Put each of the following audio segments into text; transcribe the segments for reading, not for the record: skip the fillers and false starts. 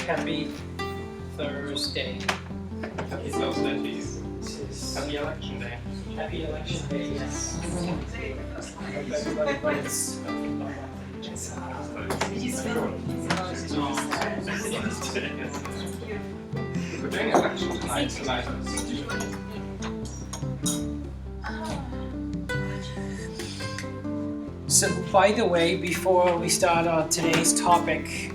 happy Thursday. Happy Thursday to you. Happy Election Day. Happy Election Day, yes. Hope everybody votes. We're doing election tonight. So, by the way, before we start on today's topic,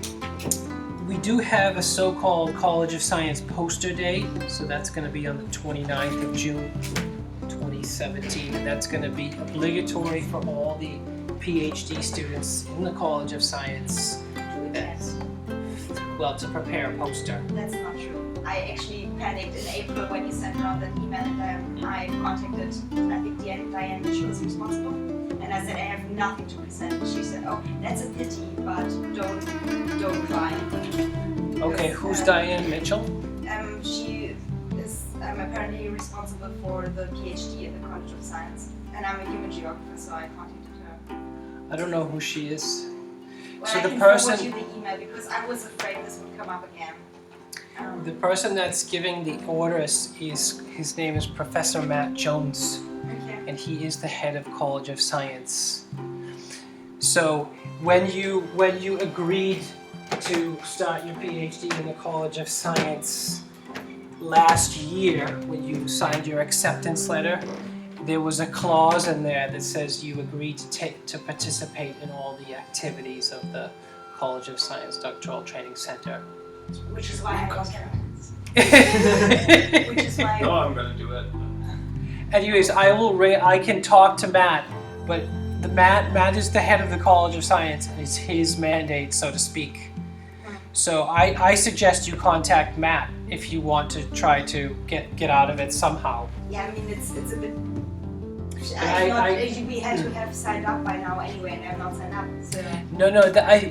we do have a so-called College of Science Poster Day. So that's going to be on the 29th of June, 2017. And that's going to be obligatory for all the PhD students in the College of Science. Well, to prepare a poster. That's not true. I actually panicked in April when you sent around that email, and I contacted, I think Diane Mitchell is responsible, and I said I have nothing to present. She said, "Oh, that's a pity, but don't cry." Okay, who's Diane Mitchell? She is apparently responsible for the PhD in the College of Science, and I'm a human geographer, so I contacted her. I don't know who she is. Well, So I the can person, forward you the email because I was afraid this would come up again. the person that's giving the orders his name is Professor Matt Jones, Okay. and he is the head of College of Science. So when you agreed to start your PhD in the College of Science last year, when you signed your acceptance letter, there was a clause in there that says you agreed to participate in all the activities of the College of Science Doctoral Training Center. Which is why I got it. Which is why. No, I'm gonna do it. Anyways, I can talk to Matt, but Matt is the head of the College of Science, and it's his mandate, so to speak. So I suggest you contact Matt if you want to try to get out of it somehow. Yeah, I mean it's a bit. We had to have signed up by now anyway, and I'm not signed up. So. No,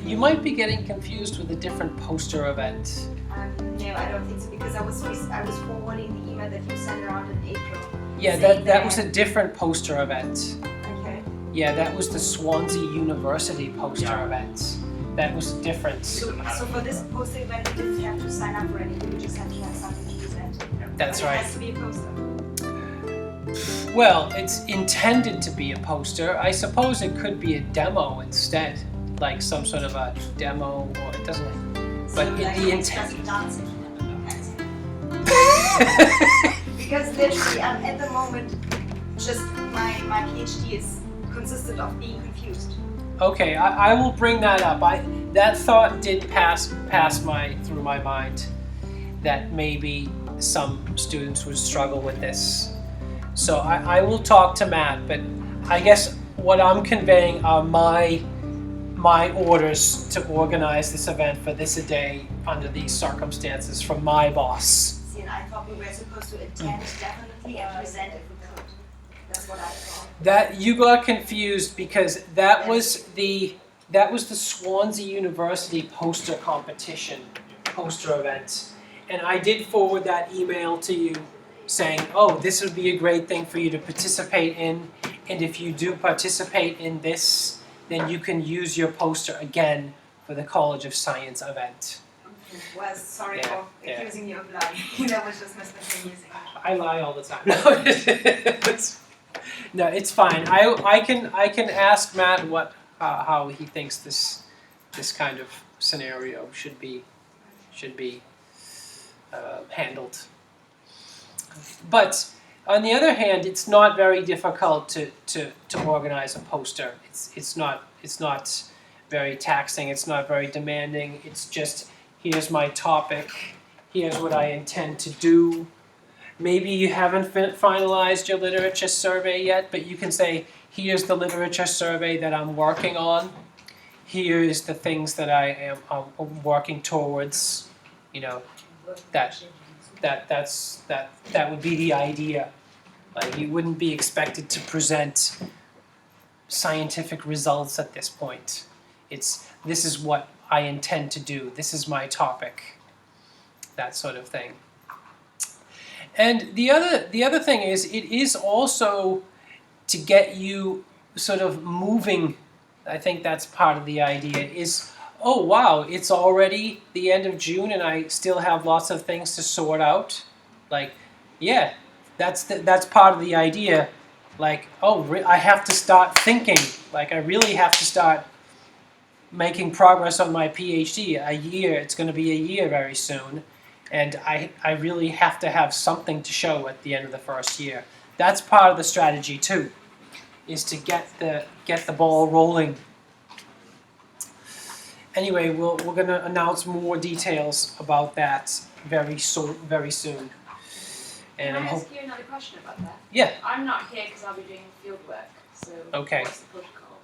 you might be getting confused with a different poster event. No, I don't think so because I was forwarding the email that you sent around in April. Yeah, that was a different poster event. Okay. Yeah, that was the Swansea University poster event. That was different. So for this poster event, you didn't have to sign up for anything. You just have to have something to present. That's right. It has to be a poster. Well, it's intended to be a poster. I suppose it could be a demo instead, like some sort of a demo, or it doesn't. But So the intent. Because literally, at the moment, just my PhD is consisted of being confused. Okay, I will bring that up. That thought did pass through my mind that maybe some students would struggle with this. So I will talk to Matt, but I guess what I'm conveying are my orders to organize this event for this a day under these circumstances from my boss. See, and I thought we were supposed to attend definitely and present if we could. That's what I thought. That you got confused because that was the Swansea University poster event, and I did forward that email to you saying, oh, this would be a great thing for you to participate in, and if you do participate in this, then you can use your poster again for the College of Science event. Well, sorry Yeah, for yeah. accusing you of lying. That was just misleading. I lie all the time. No, it's fine. I can ask Matt how he thinks this kind of scenario should be handled. But on the other hand, it's not very difficult to organize a poster. It's not very taxing. It's not very demanding. It's just, here's my topic. Here's what I intend to do. Maybe you haven't finalized your literature survey yet, but you can say, here's the literature survey that I'm working on. Here is the things that I'm working towards. You know, that would be the idea. Like, you wouldn't be expected to present scientific results at this point. This is what I intend to do. This is my topic. That sort of thing. And the other thing is, it is also to get you sort of moving. I think that's part of the idea, is oh wow, it's already the end of June and I still have lots of things to sort out. Like, yeah, that's part of the idea. Like, oh, I have to start thinking. Like, I really have to start making progress on my PhD. A year, it's going to be a year very soon. And I really have to have something to show at the end of the first year. That's part of the strategy too, is to get the ball rolling. Anyway, we're going to announce more details about that very soon. And Can I ask you another question about that? Yeah. I'm not here because I'll be doing field work. So Okay. what's the protocol?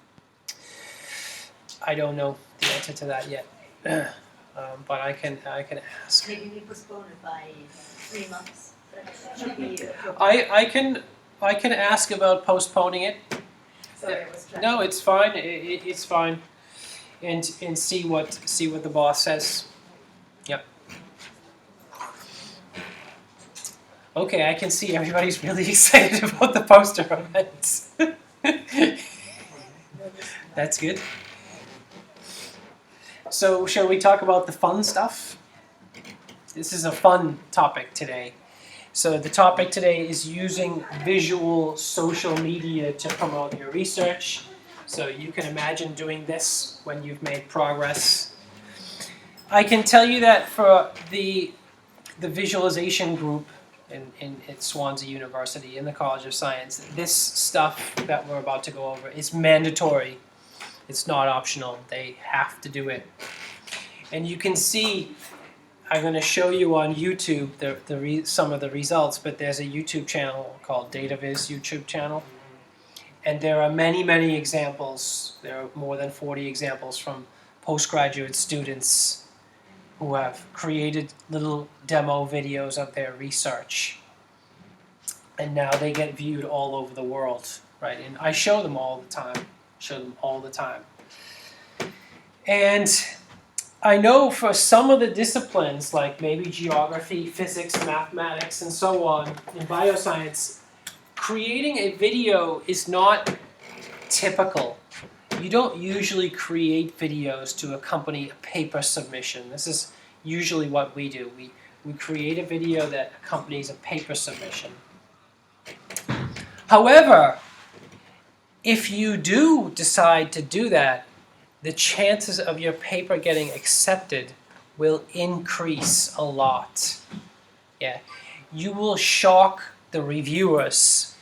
I don't know the answer to that yet, but I can ask. Maybe we postpone it by 3 months. That should be I can ask about postponing it. Sorry, I was trying. No, it's fine. It's fine, and see what the boss says. Yep. Okay, I can see everybody's really excited about the poster events. That's good. So, shall we talk about the fun stuff? This is a fun topic today. So the topic today is using visual social media to promote your research. So you can imagine doing this when you've made progress. I can tell you that for the visualization group at Swansea University in the College of Science, this stuff that we're about to go over is mandatory. It's not optional. They have to do it. And you can see, I'm going to show you on YouTube some of the results, but there's a YouTube channel called DataViz YouTube channel. And there are many, many examples. There are more than 40 examples from postgraduate students who have created little demo videos of their research. And now they get viewed all over the world, right? And I show them all the time. And I know for some of the disciplines, like maybe geography, physics, mathematics, and so on, in bioscience, creating a video is not typical. You don't usually create videos to accompany a paper submission. This is usually what we do. We create a video that accompanies a paper submission. However, if you do decide to do that, the chances of your paper getting accepted will increase a lot. Yeah, you will shock the reviewers.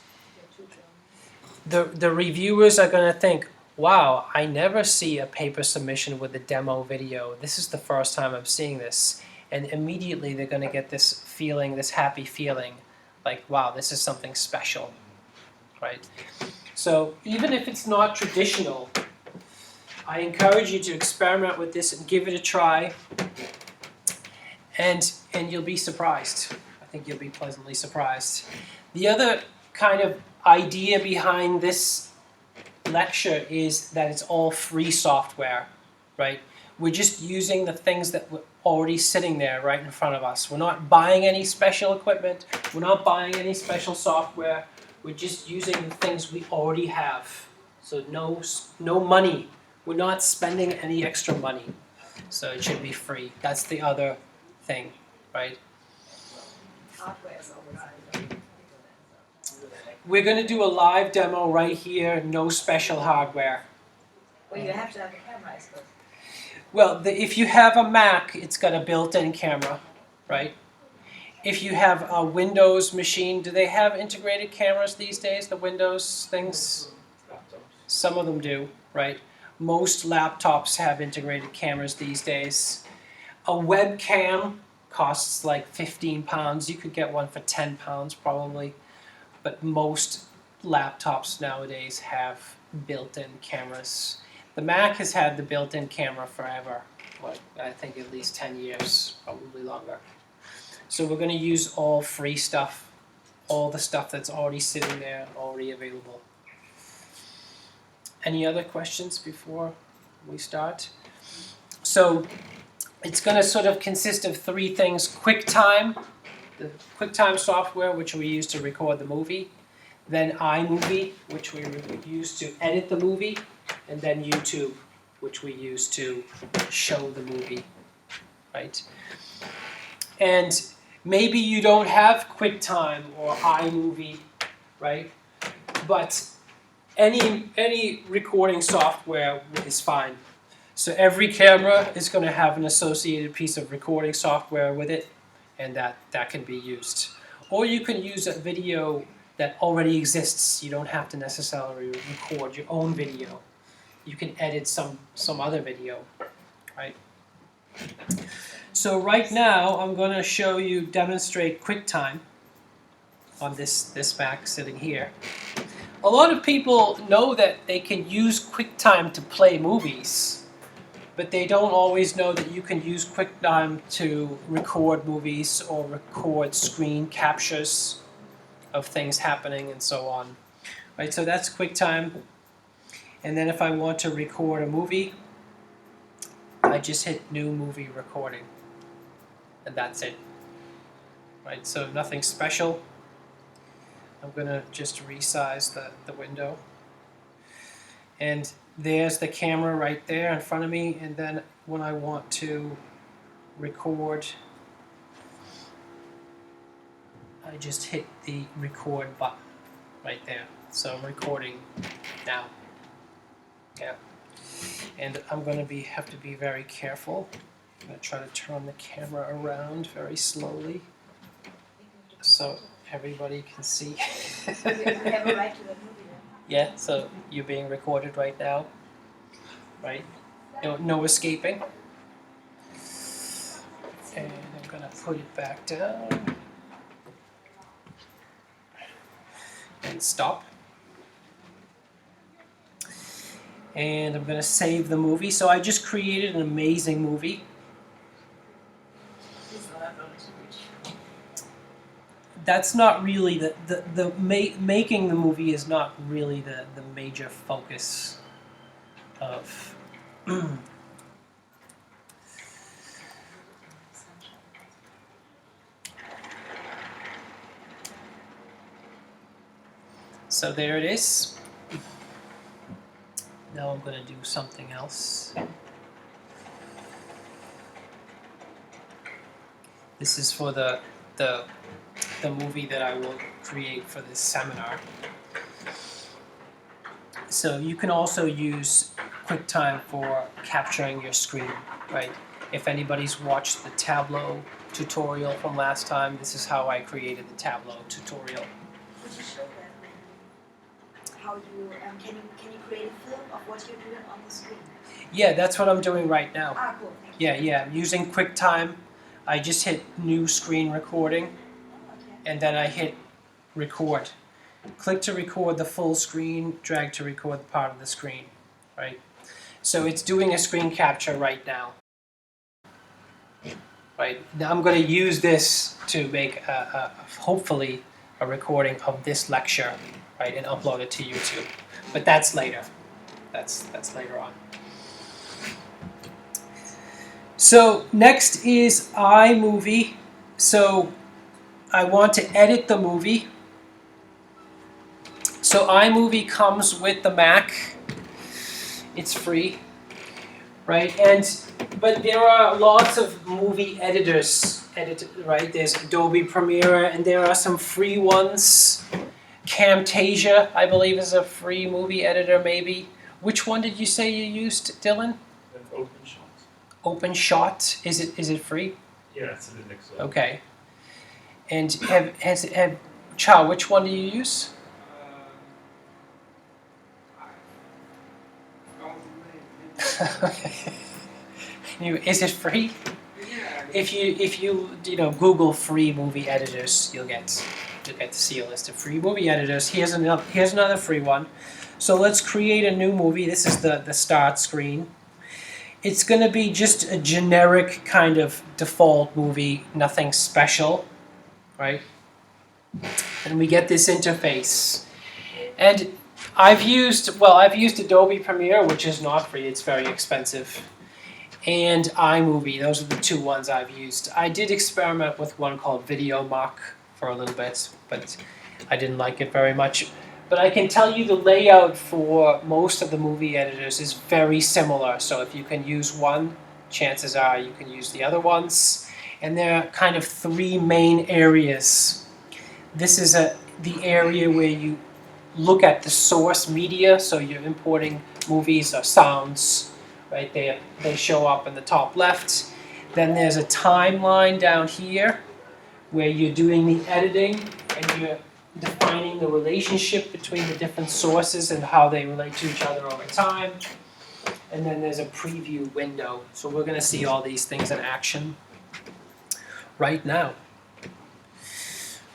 The reviewers are going to think, wow, I never see a paper submission with a demo video. This is the first time I'm seeing this. And immediately they're going to get this feeling, this happy feeling, like, wow, this is something special, right? So even if it's not traditional, I encourage you to experiment with this and give it a try, and you'll be surprised. I think you'll be pleasantly surprised. The other kind of idea behind this lecture is that it's all free software, right? We're just using the things that were already sitting there right in front of us. We're not buying any special equipment. We're not buying any special software. We're just using the things we already have. So no money. We're not spending any extra money. So it should be free. That's the other thing, right? We're going to do a live demo right here, no special hardware. Well, you have to have a camera, I suppose. Well, if you have a Mac, it's got a built-in camera, right? If you have a Windows machine, do they have integrated cameras these days, the Windows things? Some of them do, right? Most laptops have integrated cameras these days. A webcam costs like £15. You could get one for £10 probably. But most laptops nowadays have built-in cameras. The Mac has had the built-in camera forever. What, I think at least 10 years, probably longer. So we're going to use all free stuff, all the stuff that's already sitting there, already available. Any other questions before we start? So it's going to sort of consist of three things. QuickTime, the QuickTime software, which we use to record the movie. Then iMovie, which we use to edit the movie. And then YouTube, which we use to show the movie, right? And maybe you don't have QuickTime or iMovie, right? But any recording software is fine. So every camera is going to have an associated piece of recording software with it, and that can be used. Or you can use a video that already exists. You don't have to necessarily record your own video. You can edit some other video, right? So right now I'm going to demonstrate QuickTime on this Mac sitting here. A lot of people know that they can use QuickTime to play movies, but they don't always know that you can use QuickTime to record movies or record screen captures of things happening and so on. Right, so that's QuickTime. And then if I want to record a movie, I just hit New Movie Recording. And that's it. Right, so nothing special. I'm going to just resize the window. And there's the camera right there in front of me, and then when I want to record, I just hit the record button right there. So I'm recording now. Yeah. And I'm going to have to be very careful. I'm going to try to turn the camera around very slowly so everybody can see. You have a right to that movie then. Yeah, so you're being recorded right now, right? No escaping. And I'm gonna put it back down and stop. And I'm gonna save the movie. So I just created an amazing movie. That's not really making the movie is not really the major focus of So there it is. Now I'm going to do something else. This is for the movie that I will create for this seminar. So you can also use QuickTime for capturing your screen, right? If anybody's watched the Tableau tutorial from last time, this is how I created the Tableau tutorial. Could you show that? How you can you create a film of what you're doing on the screen? Yeah, that's what I'm doing right now. Ah, cool. Thank you. Yeah, I'm using QuickTime. I just hit New Screen Recording, Okay. and then I hit Record. Click to record the full screen, drag to record the part of the screen, right? So it's doing a screen capture right now. Right, now I'm going to use this to make hopefully a recording of this lecture, right, and upload it to YouTube. But that's later. That's later on. So next is iMovie. So I want to edit the movie. So iMovie comes with the Mac. It's free, right? But there are lots of movie editors, right? There's Adobe Premiere, and there are some free ones. Camtasia, I believe, is a free movie editor, maybe. Which one did you say you used, Dylan? OpenShot. OpenShot. Is it free? Yeah, it's a Linux. Okay. And have Chow, which one do you use? Okay. Is it free? If you Google free movie editors, you'll get to see a list of free movie editors. Here's another free one. So let's create a new movie. This is the start screen. It's going to be just a generic kind of default movie, nothing special, right? And we get this interface. And I've used Adobe Premiere, which is not free, it's very expensive, and iMovie. Those are the two ones I've used. I did experiment with one called VideoMock for a little bit, but I didn't like it very much. But I can tell you the layout for most of the movie editors is very similar. So if you can use one, chances are you can use the other ones. And there are kind of three main areas. This is the area where you look at the source media, so you're importing movies or sounds, right? They show up in the top left. Then there's a timeline down here where you're doing the editing and you're defining the relationship between the different sources and how they relate to each other over time. And then there's a preview window. So we're going to see all these things in action right now.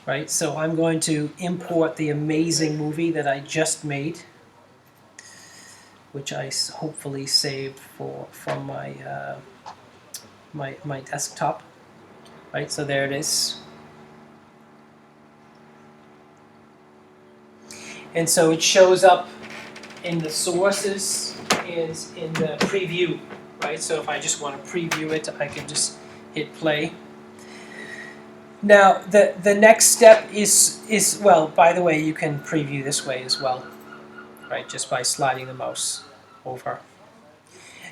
Right, so I'm going to import the amazing movie that I just made, which I hopefully saved from my my desktop. Right, so there it is. And so it shows up in the sources and in the preview, right? So if I just want to preview it, I can just hit play. Now, the next step is, well, by the way, you can preview this way as well, right, just by sliding the mouse over.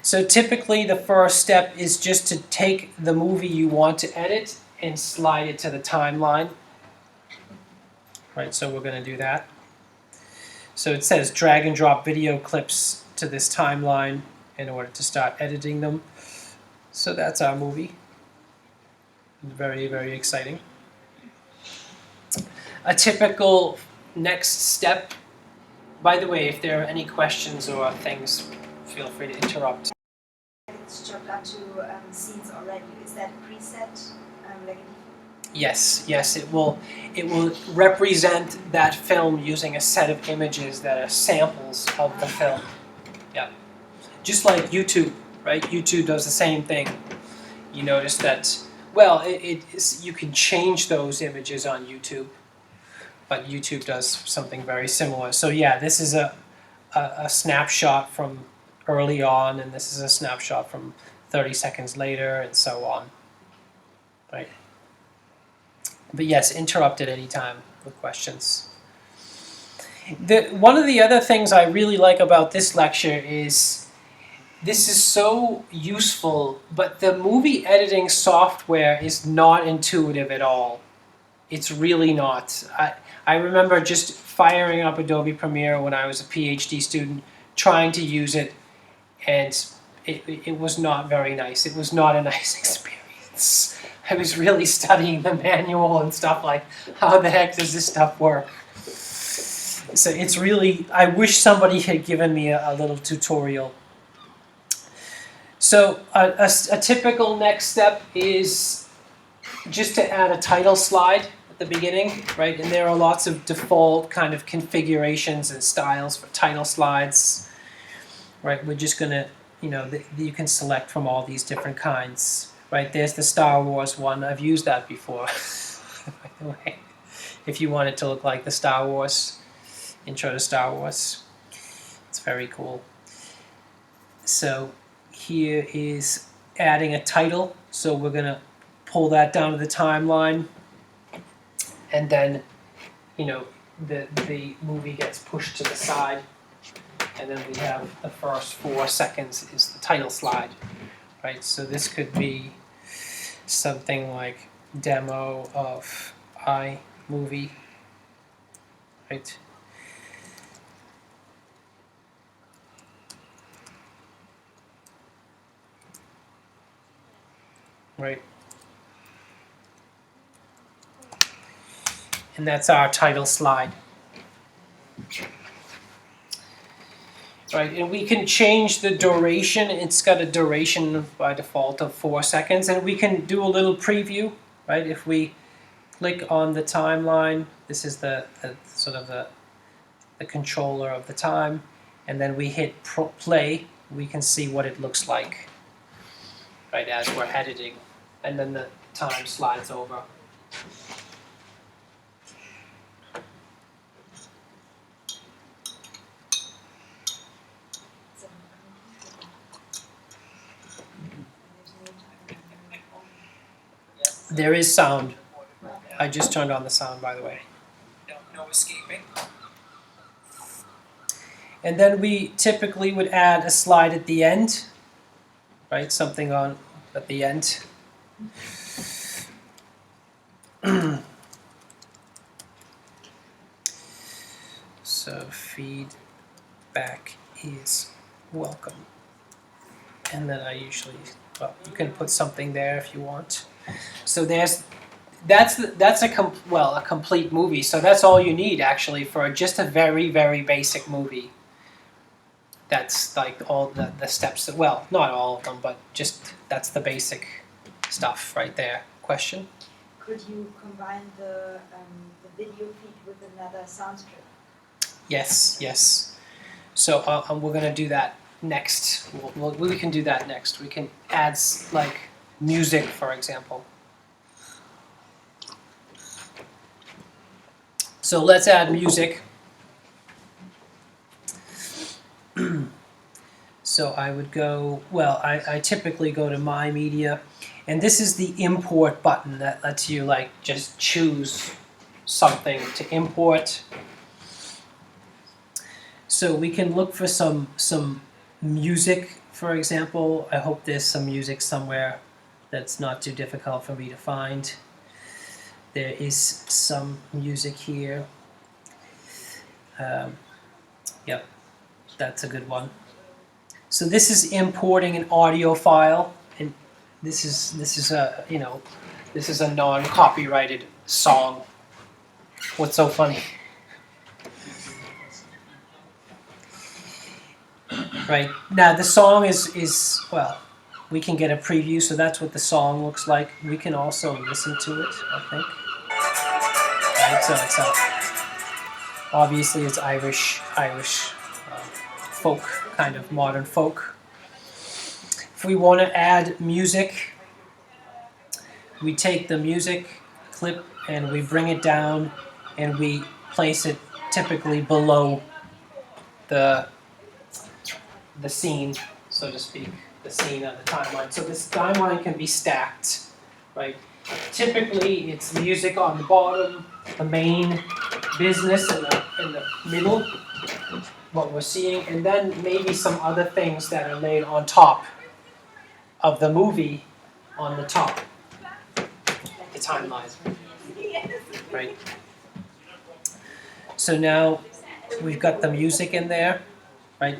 So typically the first step is just to take the movie you want to edit and slide it to the timeline. Right, so we're going to do that. So it says drag and drop video clips to this timeline in order to start editing them. So that's our movie. Very, very exciting. A typical next step, by the way, if there are any questions or things, feel free to interrupt. It's chopped up to scenes already. Is that a preset? Yes, it will represent that film using a set of images that are samples of the film. Yeah. Just like YouTube, right? YouTube does the same thing. You notice that, well, you can change those images on YouTube, but YouTube does something very similar. So yeah, this is a snapshot from early on, and this is a snapshot from 30 seconds later, and so on. Right? But yes, interrupt at any time with questions. One of the other things I really like about this lecture is this is so useful, but the movie editing software is not intuitive at all. It's really not. I remember just firing up Adobe Premiere when I was a PhD student, trying to use it, and it was not very nice. It was not a nice experience. I was really studying the manual and stuff like, how the heck does this stuff work? So it's really, I wish somebody had given me a little tutorial. So a typical next step is just to add a title slide at the beginning, right? And there are lots of default kind of configurations and styles for title slides, right? We're just going to, you can select from all these different kinds. Right, there's the Star Wars one. I've used that before, by the way. If you want it to look like the Star Wars, intro to Star Wars. It's very cool. So here is adding a title. So we're going to pull that down to the timeline. And then, the movie gets pushed to the side. And then we have the first 4 seconds is the title slide. Right, so this could be something like demo of iMovie, right? Right. And that's our title slide. Right, and we can change the duration. It's got a duration by default of 4 seconds, and we can do a little preview, right? If we click on the timeline, this is the sort of the controller of the time, and then we hit play, we can see what it looks like, right, as we're editing, and then the time slides over. There is sound. I just turned on the sound, by the way. No escaping. And then we typically would add a slide at the end, right? Something on at the end. So feedback is welcome. And then I usually, well, you can put something there if you want. So that's a complete movie. So that's all you need actually for just a very, very basic movie. That's like all the steps that, well, not all of them, but just that's the basic stuff right there. Question? Could you combine the video feed with another sound strip? Yes, yes. So we're gonna do that next. We can do that next. We can add like music, for example. So let's add music. So I would go, well, I typically go to My Media, and this is the import button that lets you like just choose something to import. So we can look for some music, for example. I hope there's some music somewhere that's not too difficult for me to find. There is some music here. Yep, that's a good one. So this is importing an audio file, and this is a this is a non-copyrighted song. What's so funny? Right now the song is well, we can get a preview, so that's what the song looks like. We can also listen to it, I think. Right, so it's obviously it's Irish folk, kind of modern folk. If we want to add music, we take the music clip and we bring it down and we place it typically below the scene, so to speak, the scene of the timeline. So this timeline can be stacked, right? Typically it's music on the bottom, the main business in the middle, what we're seeing, and then maybe some other things that are laid on top of the movie on the top, the timeline, right? So now we've got the music in there, right?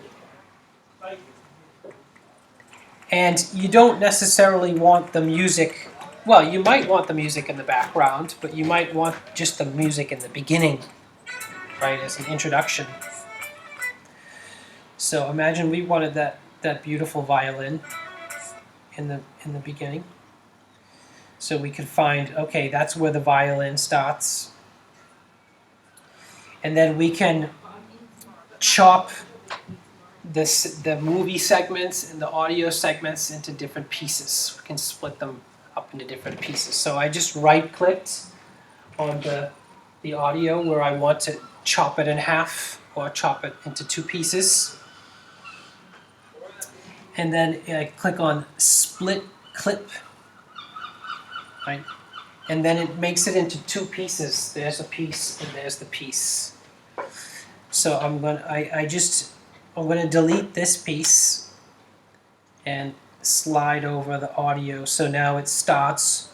And you don't necessarily want the music, well, you might want the music in the background, but you might want just the music in the beginning, right, as an introduction. So imagine we wanted that beautiful violin in the beginning. So we could find, okay, that's where the violin starts. And then we can chop the movie segments and the audio segments into different pieces. We can split them up into different pieces. So I just right-clicked on the audio where I want to chop it in half or chop it into two pieces. And then I click on split clip, right? And then it makes it into two pieces. There's a piece and there's the piece. So I'm gonna delete this piece and slide over the audio. So now it starts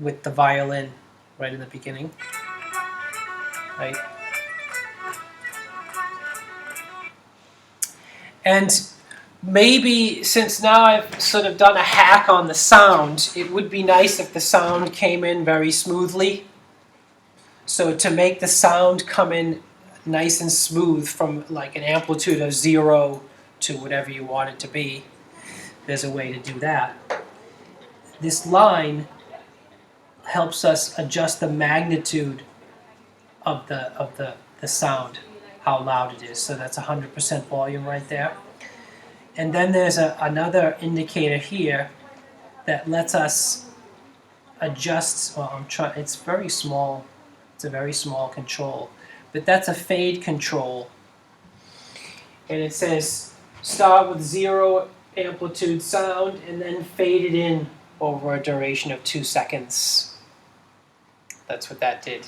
with the violin right in the beginning, right? And maybe since now I've sort of done a hack on the sound, it would be nice if the sound came in very smoothly. So to make the sound come in nice and smooth from like an amplitude of 0 to whatever you want it to be, there's a way to do that. This line helps us adjust the magnitude of the sound, how loud it is. So that's 100% volume right there. And then there's another indicator here that lets us adjust, well, it's very small, it's a very small control, but that's a fade control. And it says start with 0 amplitude sound and then fade it in over a duration of 2 seconds. That's what that did.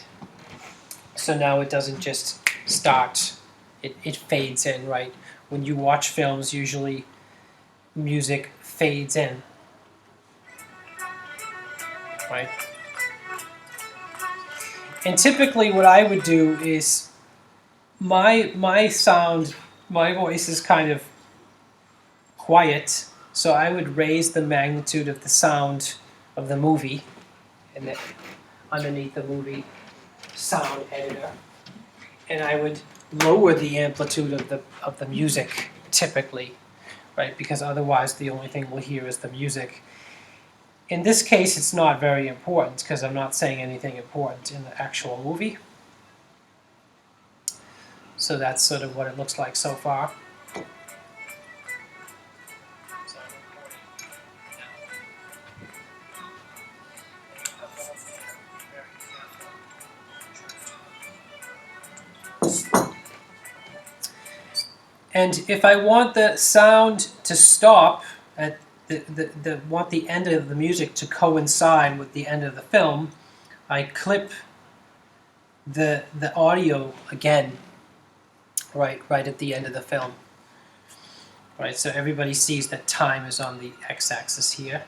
So now it doesn't just start, it fades in, right? when you watch films, usually music fades in, right? And typically what I would do is my sound, my voice is kind of quiet, so I would raise the magnitude of the sound of the movie and then underneath the movie sound editor, and I would lower the amplitude of the music typically, right? Because otherwise the only thing we'll hear is the music. In this case, it's not very important because I'm not saying anything important in the actual movie. So that's sort of what it looks like so far. And if I want the sound to stop at want the end of the music to coincide with the end of the film, I clip the audio again right at the end of the film. Right, so everybody sees that time is on the x-axis here.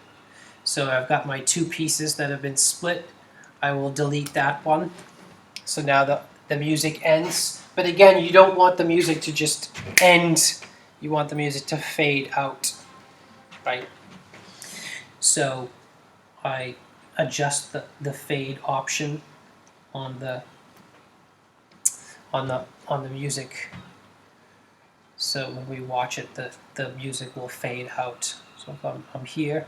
So I've got my two pieces that have been split. I will delete that one. So now the music ends. But again, you don't want the music to just end. You want the music to fade out, right? So I adjust the fade option on the music. So when we watch it, the music will fade out. So if I'm here,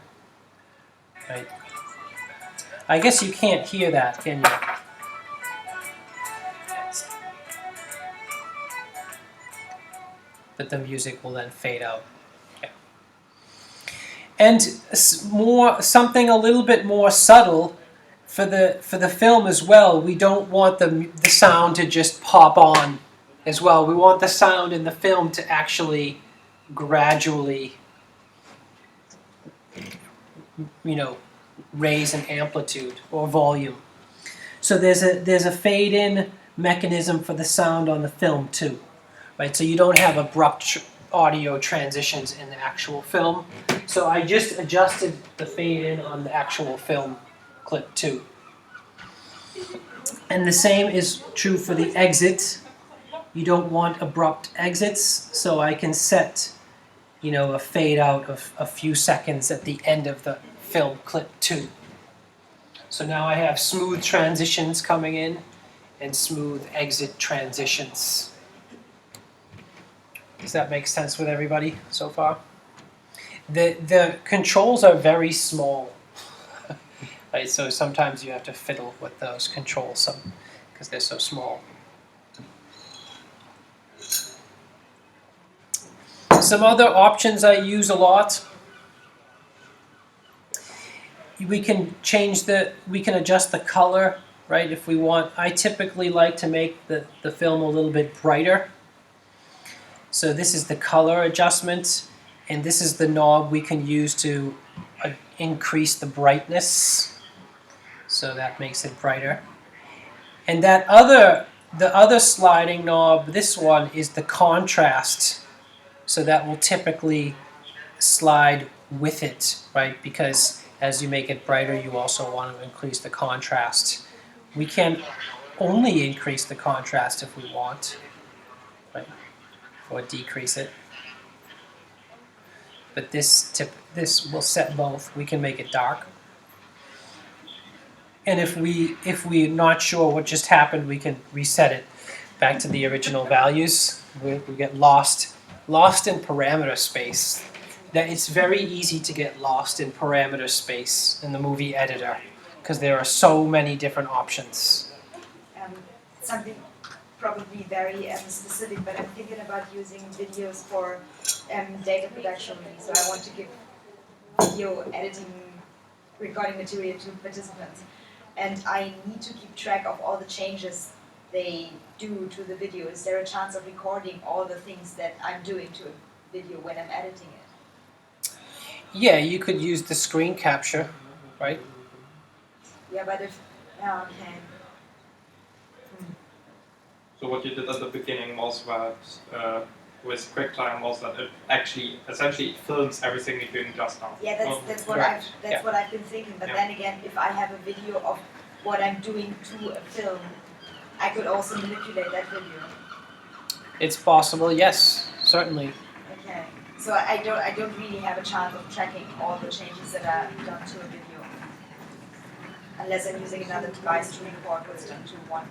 right? I guess you can't hear that, can you? But the music will then fade out. Yeah. And something a little bit more subtle for the film as well. We don't want the sound to just pop on as well. We want the sound in the film to actually gradually, raise an amplitude or volume. So there's a fade in mechanism for the sound on the film too. Right, so you don't have abrupt audio transitions in the actual film. So I just adjusted the fade in on the actual film clip too. And the same is true for the exit. You don't want abrupt exits, so I can set, a fade out of a few seconds at the end of the film clip too. So now I have smooth transitions coming in and smooth exit transitions. Does that make sense with everybody so far? The controls are very small, right? So sometimes you have to fiddle with those controls because they're so small. Some other options I use a lot. We can adjust the color, right? If we want. I typically like to make the film a little bit brighter. So this is the color adjustment, and this is the knob we can use to increase the brightness. So that makes it brighter. And the other sliding knob, this one, is the contrast. So that will typically slide with it, right? Because as you make it brighter, you also want to increase the contrast. We can only increase the contrast if we want, right? Or decrease it. But this will set both. We can make it dark. And if we're not sure what just happened, we can reset it back to the original values. We get lost in parameter space. That it's very easy to get lost in parameter space in the movie editor because there are so many different options. Something probably very specific, but I'm thinking about using videos for data production. So I want to give video editing recording material to participants, and I need to keep track of all the changes they do to the video. Is there a chance of recording all the things that I'm doing to a video when I'm editing it? Yeah, you could use the screen capture, right? Yeah, but if okay. So what you did at the beginning was that with QuickTime was that it actually essentially films everything you're doing just now. Yeah, that's what Correct. what I've been thinking. But Yeah. then again, if I have a video of what I'm doing to a film, I could also manipulate that video. It's possible, yes, certainly. Okay. So I don't really have a chance of tracking all the changes that are done to a video, unless I'm using another device to record what's done to one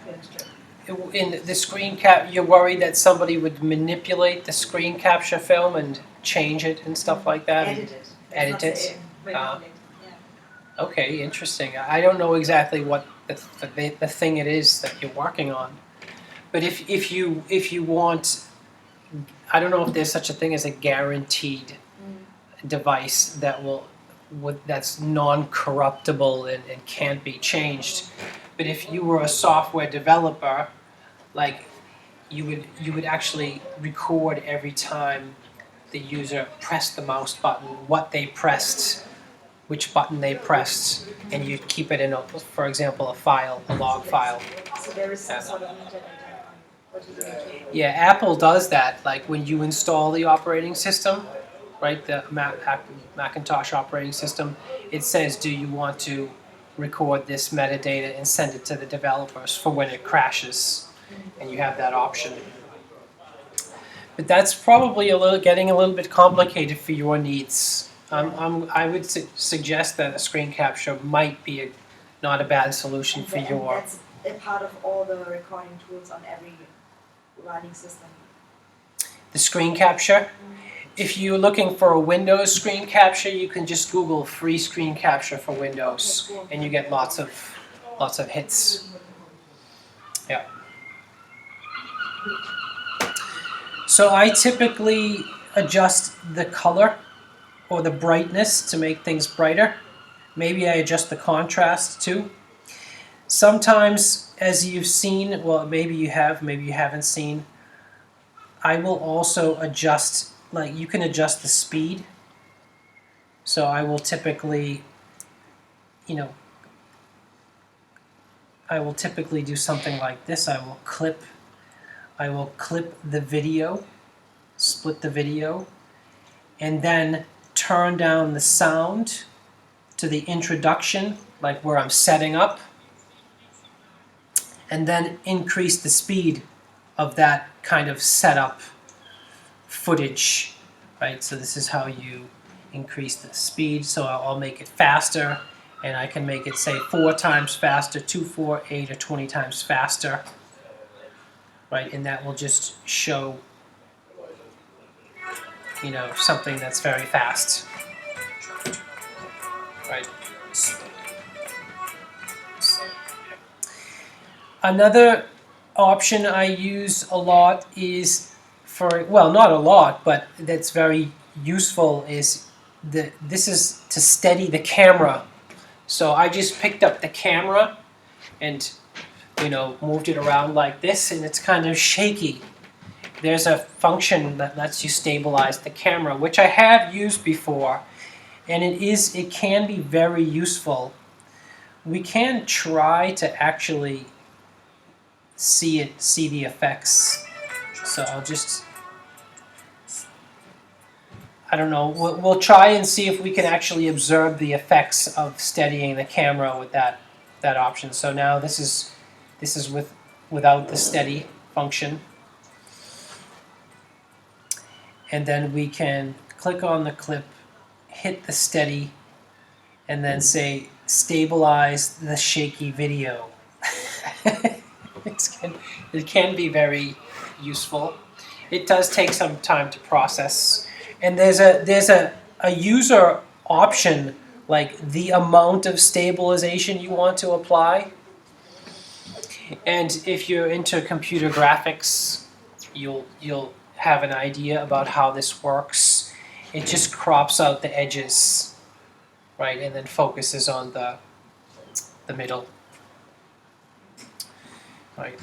film strip. In the screen cap, you're worried that somebody would manipulate the screen capture film and change it and stuff like that? Edit it. Edit That's not it? say manipulate. Yeah. Okay, interesting. I don't know exactly what the thing it is that you're working on, but if you want, I don't know if there's such a thing as a guaranteed device that that's non-corruptible and can't be changed. But if you were a software developer, like you would actually record every time the user pressed the mouse button, what they pressed, which button they pressed, and you'd keep it in for example, a log file. So there is some sort of metadata on what you're doing. Yeah, Apple does that. Like when you install the operating system, right, the Macintosh operating system, it says, do you want to record this metadata and send it to the developers for when it crashes, and you have that option. But that's probably getting a little bit complicated for your needs. I would suggest that a screen capture might be not a bad solution for And your. that's a part of all the recording tools on every running system. The screen capture. If you're looking for a Windows screen capture, you can just Google free screen capture for Windows, Okay, cool. and you get lots of hits. Yeah. So I typically adjust the color or the brightness to make things brighter. Maybe I adjust the contrast too. Sometimes, as you've seen, well, maybe you have, maybe you haven't seen, I will also adjust, like you can adjust the speed. So I will typically, I will typically do something like this. I will clip the video, split the video, and then turn down the sound to the introduction, like where I'm setting up, and then increase the speed of that kind of setup footage, right? So this is how you increase the speed. So I'll make it faster, and I can make it say 4 times faster, 2, 4, 8, or 20 times faster, right? And that will just show, something that's very fast, right? Another option I use a lot is not a lot, but that's very useful, is this is to steady the camera. So I just picked up the camera and moved it around like this, and it's kind of shaky. There's a function that lets you stabilize the camera, which I have used before, and it can be very useful. We can try to actually see the effects. So I'll just, I don't know, we'll try and see if we can actually observe the effects of steadying the camera with that option. So now this is without the steady function. And then we can click on the clip, hit the steady, and then say stabilize the shaky video. It can be very useful. It does take some time to process. And there's a user option, like the amount of stabilization you want to apply. And if you're into computer graphics, you'll have an idea about how this works. It just crops out the edges, right, and then focuses on the middle. Right.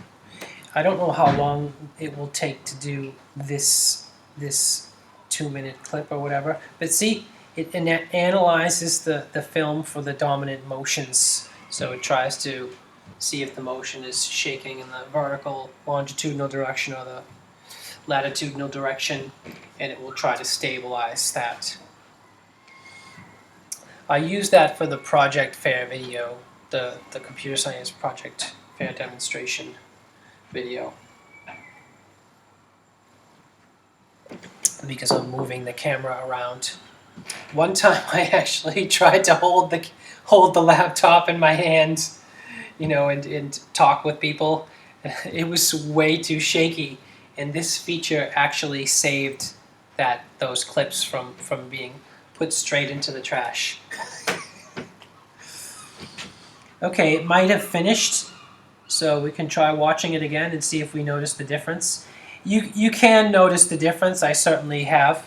I don't know how long it will take to do this 2-minute clip or whatever, but see, it analyzes the film for the dominant motions. So it tries to see if the motion is shaking in the vertical, longitudinal direction or the latitudinal direction, and it will try to stabilize that. I use that for the project fair video, the computer science project fair demonstration video, because I'm moving the camera around. One time I actually tried to hold the laptop in my hand, and talk with people. It was way too shaky, and this feature actually saved those clips from being put straight into the trash. Okay, it might have finished, so we can try watching it again and see if we notice the difference. You can notice the difference. I certainly have.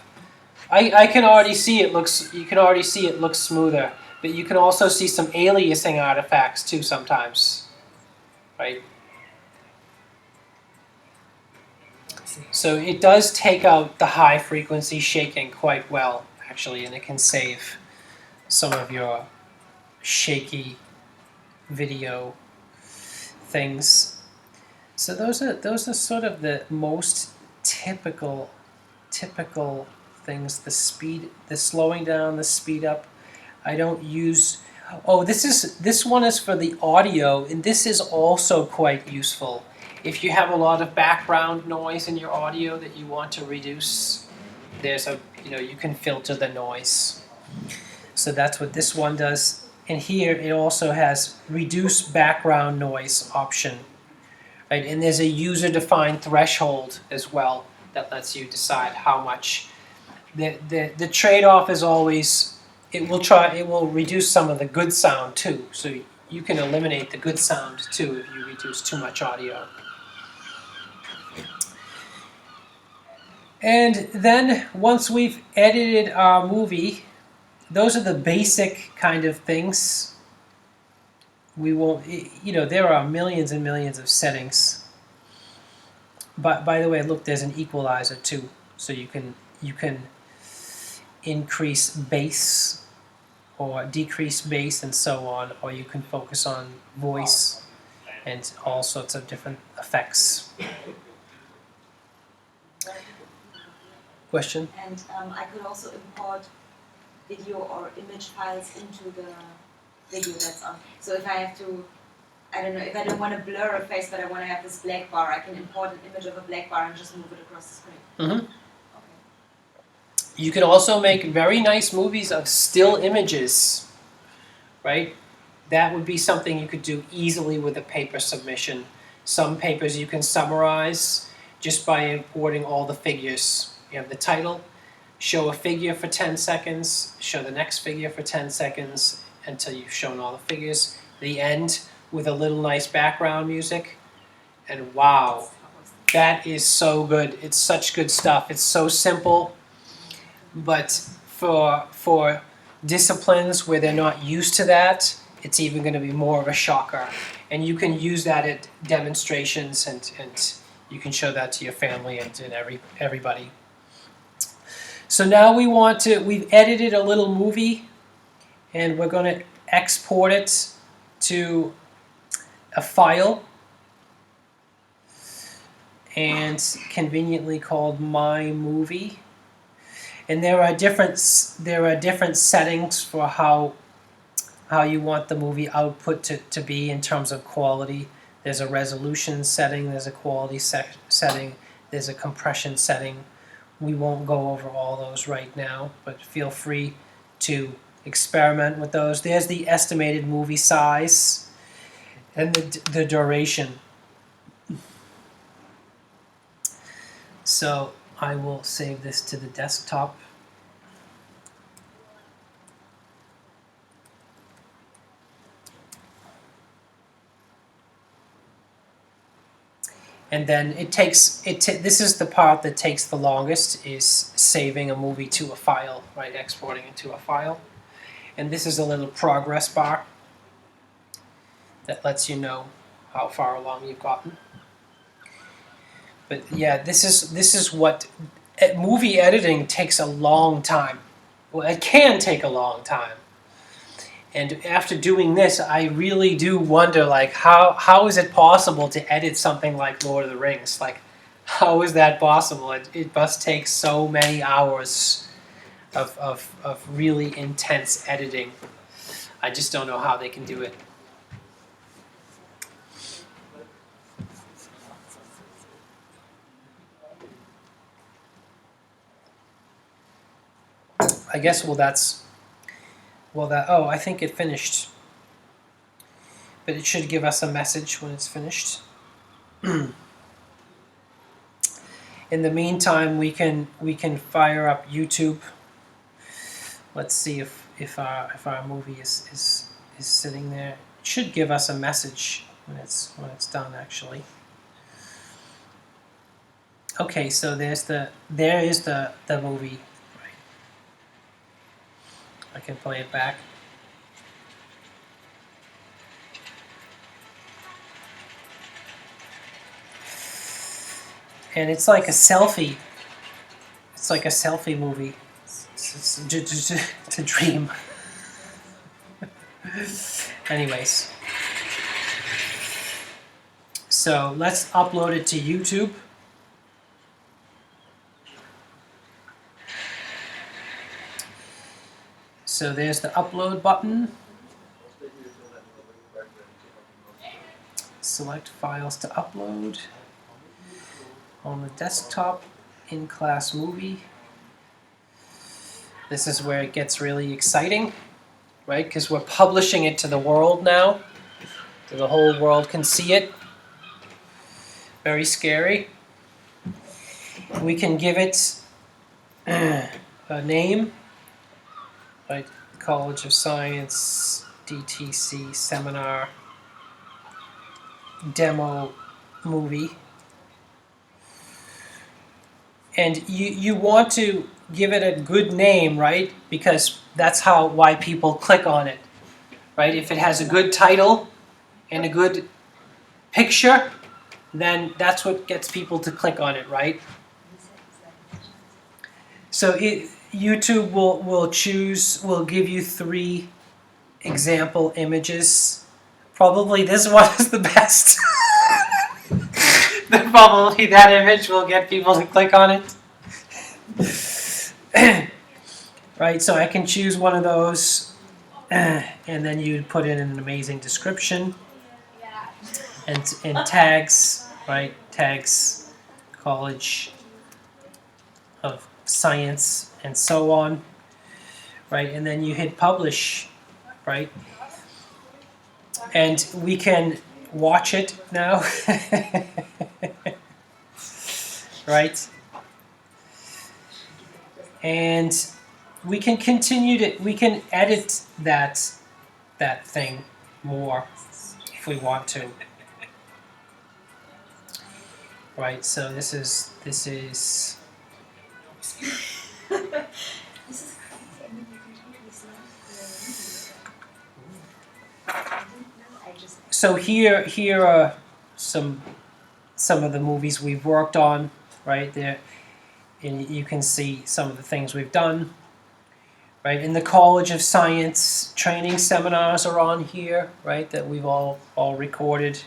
I can already see it looks. You can already see it looks smoother, but you can also see some aliasing artifacts too sometimes, right? So it does take out the high frequency shaking quite well, actually, and it can save some of your shaky video things. So those are sort of the most typical things. The slowing down, the speed up. I don't use. Oh, this one is for the audio, and this is also quite useful. If you have a lot of background noise in your audio that you want to reduce, you can filter the noise. So that's what this one does. And here it also has reduce background noise option, right? And there's a user-defined threshold as well that lets you decide how much. The trade-off is always it will reduce some of the good sound too. So you can eliminate the good sound too if you reduce too much audio. And then once we've edited our movie, those are the basic kind of things. We won't, there are millions and millions of settings. But by the way, look, there's an equalizer too. So you can increase bass or decrease bass and so on, or you can focus on voice and all sorts of different effects. Question? And I could also import video or image files into the video that's on. So if I have to, I don't know, if I don't want to blur a face but I want to have this black bar, I can import an image of a black bar and just move it across the screen. Mm-hmm. Okay. You can also make very nice movies of still images, right? That would be something you could do easily with a paper submission. Some papers you can summarize just by importing all the figures. You have the title, show a figure for 10 seconds, show the next figure for 10 seconds until you've shown all the figures. The end with a little nice background music. And wow, that is so good. It's such good stuff. It's so simple, but for disciplines where they're not used to that, it's even going to be more of a shocker. And you can use that at demonstrations, and you can show that to your family and everybody. So now we've edited a little movie, and we're going to export it to a file, and conveniently called My Movie. And there are different settings for how you want the movie output to be in terms of quality. There's a resolution setting, there's a quality setting, there's a compression setting. We won't go over all those right now, but feel free to experiment with those. There's the estimated movie size and the duration. So I will save this to the desktop. And then this is the part that takes the longest, is saving a movie to a file, right? Exporting it to a file. And this is a little progress bar that lets you know how far along you've gotten. But yeah, this is what movie editing takes a long time. Well, it can take a long time. And after doing this, I really do wonder, like, how is it possible to edit something like Lord of the Rings? Like, how is that possible? It must take so many hours of really intense editing. I just don't know how they can do it. I guess, oh, I think it finished. But it should give us a message when it's finished. In the meantime, we can fire up YouTube. Let's see if our movie is sitting there. It should give us a message when it's done, actually. Okay, so there is the movie. Right. I can play it back. And it's like a selfie. It's like a selfie movie. It's a dream. Anyways. So let's upload it to YouTube. So there's the upload button. Select files to upload. On the desktop, in-class movie. This is where it gets really exciting, right? Because we're publishing it to the world now. So the whole world can see it. Very scary. We can give it a name, right? College of Science, DTC Seminar, Demo Movie. And you want to give it a good name, right? Because that's why people click on it, right? If it has a good title and a good picture, then that's what gets people to click on it, right? So YouTube will give you 3 example images. Probably this one is the best. Probably that image will get people to click on it. Right, so I can choose one of those, and then you'd put in an amazing description and tags, right? Tags, College of Science, and so on, right? And then you hit publish, right? And we can watch it now. Right? And we can we can edit that thing more if we want to. Right, so this is so here are some of the movies we've worked on, right there, and you can see some of the things we've done, right? In the College of Science training seminars are on here, right, that we've all recorded.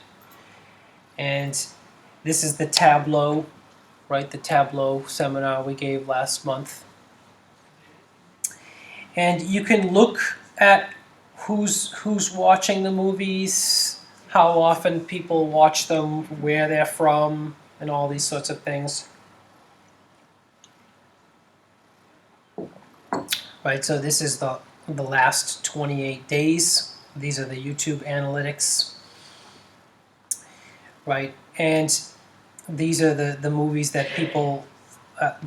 And this is the Tableau, right, the Tableau seminar we gave last month. And you can look at who's watching the movies, how often people watch them, where they're from, and all these sorts of things. Right, so this is the last 28 days. These are the YouTube analytics. Right, and these are the movies that people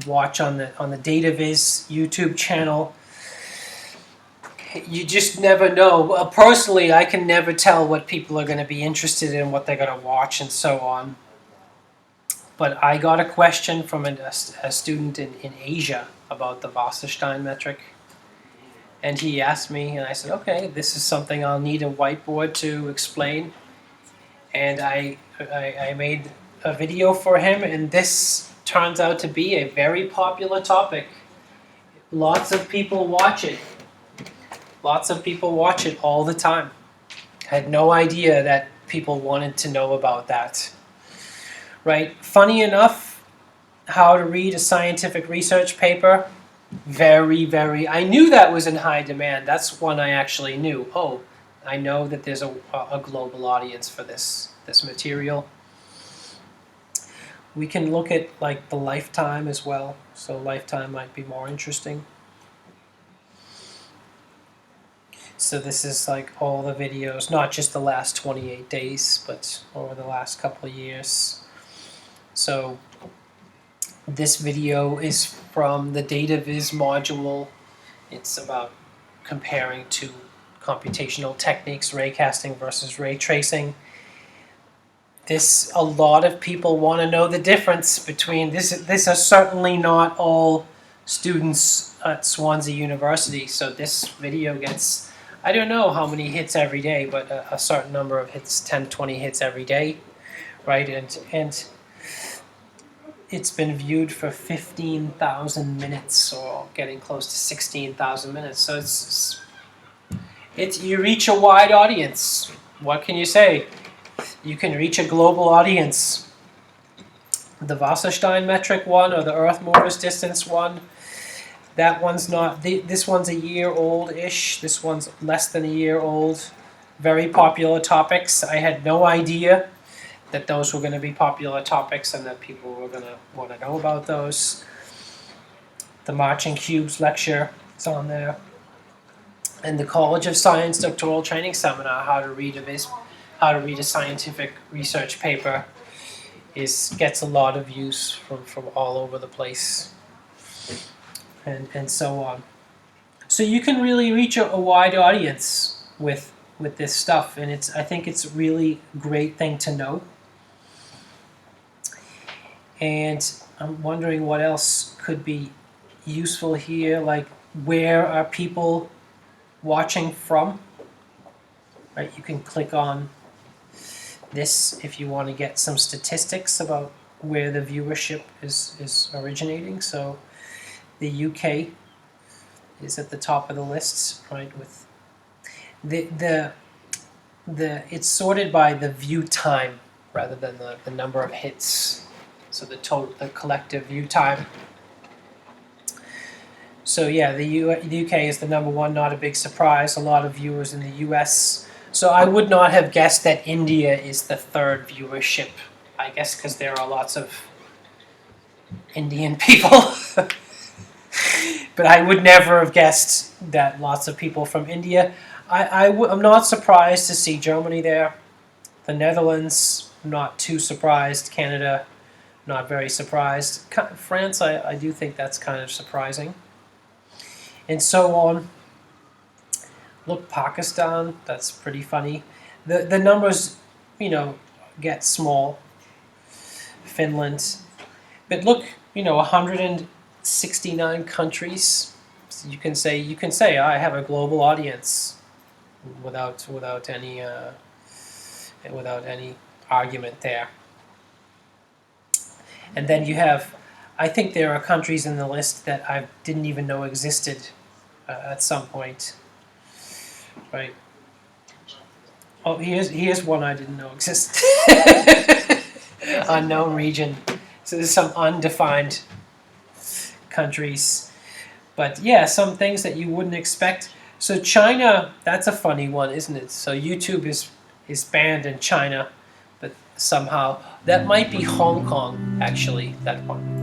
watch on the DataViz YouTube channel. You just never know. Personally, I can never tell what people are going to be interested in, what they're going to watch, and so on. But I got a question from a student in Asia about the Wasserstein metric. And he asked me, and I said, okay, this is something I'll need a whiteboard to explain. And I made a video for him, and this turns out to be a very popular topic. Lots of people watch it. Lots of people watch it all the time. I had no idea that people wanted to know about that. Right? Funny enough, how to read a scientific research paper. Very, I knew that was in high demand. That's one I actually knew. Oh, I know that there's a global audience for this material. We can look at like the lifetime as well. So lifetime might be more interesting. So this is like all the videos, not just the last 28 days, but over the last couple of years. So this video is from the DataViz module. It's about comparing two computational techniques, raycasting versus ray tracing. A lot of people want to know the difference between this. This is certainly not all students at Swansea University. So this video gets, I don't know how many hits every day, but a certain number of hits, 10, 20 hits every day, right? And it's been viewed for 15,000 minutes, or getting close to 16,000 minutes. So it's you reach a wide audience. What can you say? You can reach a global audience. The Wasserstein metric one, or the Earth movers distance one, that one's not. This one's a year old-ish. This one's less than a year old. Very popular topics. I had no idea that those were going to be popular topics and that people were going to want to know about those. The Marching Cubes lecture is on there. And the College of Science Doctoral Training Seminar, how to read a scientific research paper, gets a lot of views from all over the place, and so on. So you can really reach a wide audience with this stuff, and I think it's a really great thing to know. And I'm wondering what else could be useful here, like where are people watching from? Right, you can click on this if you want to get some statistics about where the viewership is originating. So the UK is at the top of the list, right? With it's sorted by the view time rather than the number of hits. So the collective view time. So yeah, the UK is the number one. Not a big surprise. A lot of viewers in the US. So I would not have guessed that India is the third viewership. I guess because there are lots of Indian people. But I would never have guessed that lots of people from India. I'm not surprised to see Germany there. The Netherlands, not too surprised. Canada, not very surprised. France, I do think that's kind of surprising. And so on. Look, Pakistan, that's pretty funny. The numbers, get small. Finland. But look, 169 countries. So you can say I have a global audience without any argument there. And then you have, I think there are countries in the list that I didn't even know existed at some point. Right. Oh, here's one I didn't know existed. Unknown region. So there's some undefined countries. But yeah, some things that you wouldn't expect. So China, that's a funny one, isn't it? So YouTube is banned in China, but somehow that might be Hong Kong, actually, that one.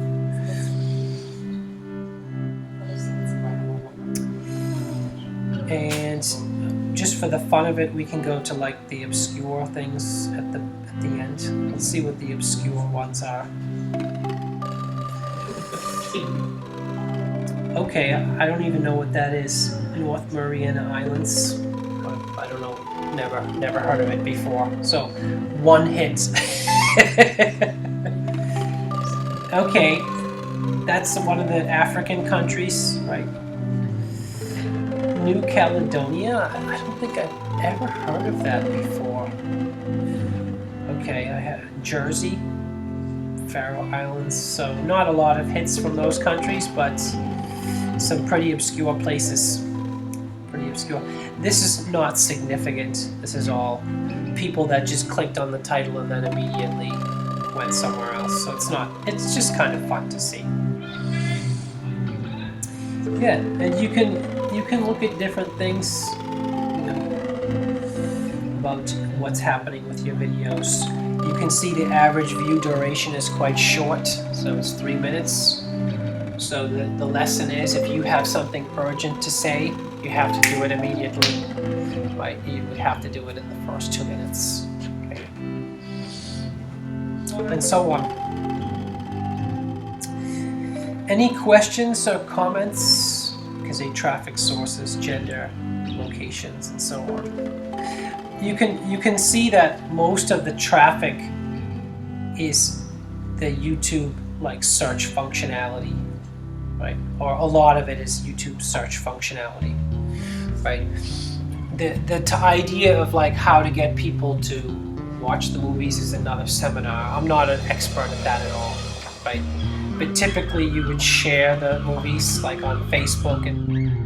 And just for the fun of it, we can go to like the obscure things at the end. Let's see what the obscure ones are. Okay, I don't even know what that is. North Mariana Islands. I don't know. Never heard of it before. So, one hit. Okay, that's one of the African countries, right? New Caledonia? I don't think I've ever heard of that before. Okay, I have Jersey, Faroe Islands. So, not a lot of hits from those countries, but some pretty obscure places. Pretty obscure. This is not significant. This is all people that just clicked on the title and then immediately went somewhere else. So it's just kind of fun to see. Yeah, and you can look at different things, you know, about what's happening with your videos. You can see the average view duration is quite short, so it's 3 minutes. So the lesson is, if you have something urgent to say, you have to do it immediately, right? You would have to do it in the first 2 minutes, okay? And so on. Any questions or comments? Because traffic sources, gender, locations, and so on. You can see that most of the traffic is the YouTube like search functionality, right? Or a lot of it is YouTube search functionality, right? The idea of like how to get people to watch the movies is another seminar. I'm not an expert at that at all, right? But typically you would share the movies like on Facebook and